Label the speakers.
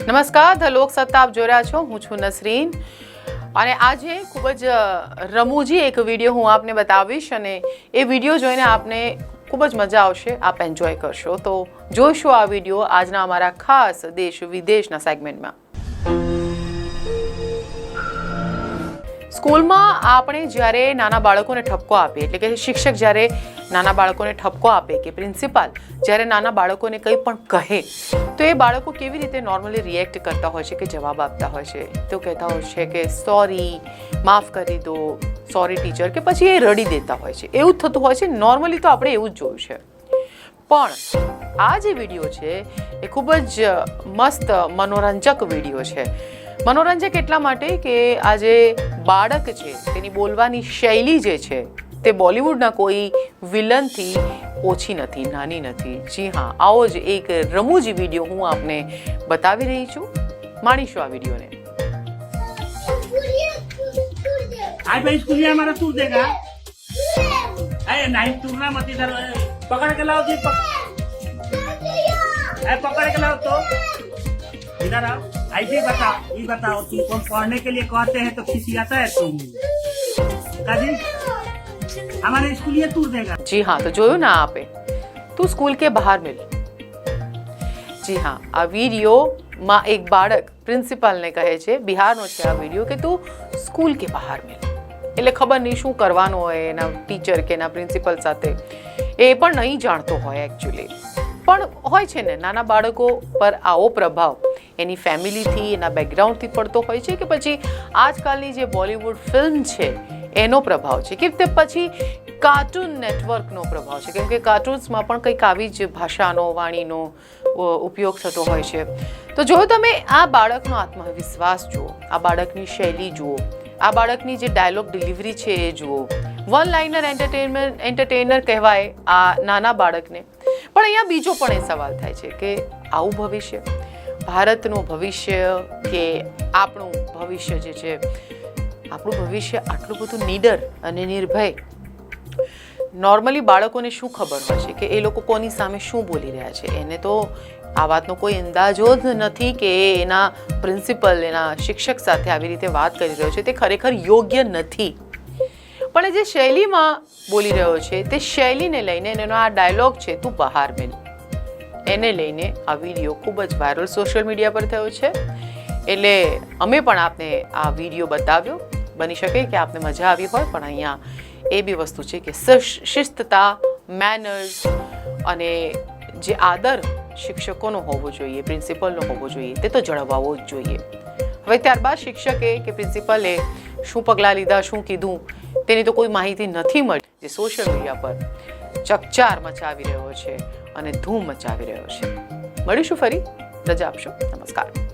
Speaker 1: નમસ્કાર, ધ લોકસત્તા આપ જોઈ રહ્યા છો. હું છું નસરીન અને આજે ખૂબ જ રમૂજી એક વિડીયો હું આપને બતાવીશ અને એ વિડીયો જોઈને આપને ખૂબ જ મજા આવશે, આપ એન્જોય કરશો. તો જોઈશું આ વિડીયો આજના અમારા ખાસ દેશ વિદેશના સેગમેન્ટમાં. સ્કૂલમાં આપણે જ્યારે નાના બાળકોને ઠપકો આપીએ, એટલે કે શિક્ષક જ્યારે નાના બાળકોને ઠપકો આપે કે પ્રિન્સિપાલ જ્યારે નાના બાળકોને કંઈ પણ કહે તો એ બાળકો કેવી રીતે નોર્મલી રિએક્ટ કરતા હોય છે કે જવાબ આપતા હોય છે. તો કહેતા હોય છે કે સોરી, માફ કરી દો, સોરી ટીચર, કે પછી એ રડી દેતા હોય છે. એવું જ થતું હોય છે. નોર્મલી તો આપણે એવું જ જોયું છે. પણ આ જે વિડીયો છે એ ખૂબ જ મસ્ત મનોરંજક વિડીયો છે. મનોરંજક એટલા માટે કે આ જે બાળક છે તેની બોલવાની શૈલી જે છે તે બોલિવૂડના કોઈ વિલનથી ઓછી નથી, નાની નથી. જી હા, આવો જ એક રમૂજી વિડીયો હું આપને બતાવી રહી છું. માણીશું આ વિડીયોને.
Speaker 2: आज भाई स्कूल में हमारा तूर देगा। अरे नहीं तूरना मत इधर, पकड़ के लाओ जी, पकड़ के लाओ तो इधर आओ. ऐसे बताओ, ये बताओ तुमको पढ़ने के लिए कहते हैं तो खिसियाता है तुम काजी? हमारे स्कूल ये तूर देगा.
Speaker 1: जी हाँ, तो જોયું ના આપે, તું સ્કૂલ કે બહાર મિલ. જી હા, આ વિડીયોમાં એક બાળક પ્રિન્સિપાલને કહે છે, બિહારનો છે આ વિડીયો, કે તું સ્કૂલ કે બહાર મિલ. એટલે ખબર નહીં શું કરવાનું હોય એના ટીચર કે એના પ્રિન્સિપલ સાથે, એ પણ નહીં જાણતો હોય એકચ્યુઅલી. પણ હોય છે ને, નાના બાળકો પર આવો પ્રભાવ એની ફેમિલીથી, એના બેકગ્રાઉન્ડથી પડતો હોય છે કે પછી આજકાલની જે બોલિવૂડ ફિલ્મ છે એનો પ્રભાવ છે કે તે પછી કાર્ટૂન નેટવર્કનો પ્રભાવ છે. કેમ કે કાર્ટૂન્સમાં પણ કંઈક આવી જ ભાષાનો, વાણીનો ઉપયોગ થતો હોય છે. તો જો તમે આ બાળકનો આત્મવિશ્વાસ જુઓ, આ બાળકની શૈલી જુઓ, આ બાળકની જે ડાયલોગ ડિલિવરી છે એ જુઓ, વન લાઇનર એન્ટરટેનર કહેવાય આ નાના બાળકને. પણ અહીંયા બીજો પણ એ સવાલ થાય છે કે આવું ભવિષ્ય, ભારતનું ભવિષ્ય કે આપણું ભવિષ્ય જે છે, આપણું ભવિષ્ય આટલું બધું નીડર અને નિર્ભય, નોર્મલી બાળકોને શું ખબર હોય છે કે એ લોકો કોની સામે શું બોલી રહ્યા છે? એને તો આ વાતનો કોઈ અંદાજો જ નથી કે એના પ્રિન્સિપલ, એના શિક્ષક સાથે આવી રીતે વાત કરી રહ્યો છે તે ખરેખર યોગ્ય નથી. પણ જે શૈલીમાં બોલી રહ્યો છે તે શૈલીને લઈને એનો આ ડાયલોગ છે, તું બહાર મિલ, એને લઈને આ વિડીયો ખૂબ જ વાયરલ સોશિયલ મીડિયા પર થયો છે. એટલે અમે પણ આપને આ વિડીયો બતાવ્યો. બની શકે કે આપને મજા આવી હોય, પણ અહીંયા એ બી વસ્તુ છે કે શિસ્તતા, મેનર્સ અને જે આદર શિક્ષકોનો હોવો જોઈએ, પ્રિન્સિપલનો હોવો જોઈએ, તે તો જળવાવો જ જોઈએ. હવે ત્યારબાદ શિક્ષકે કે પ્રિન્સિપલે શું પગલાં લીધા, શું કીધું, તેની તો કોઈ માહિતી નથી મળી. જે સોશિયલ મીડિયા પર ચકચાર મચાવી રહ્યો છે અને ધૂમ મચાવી રહ્યો છે. મળીશું ફરી, રજા આપશો. નમસ્કાર.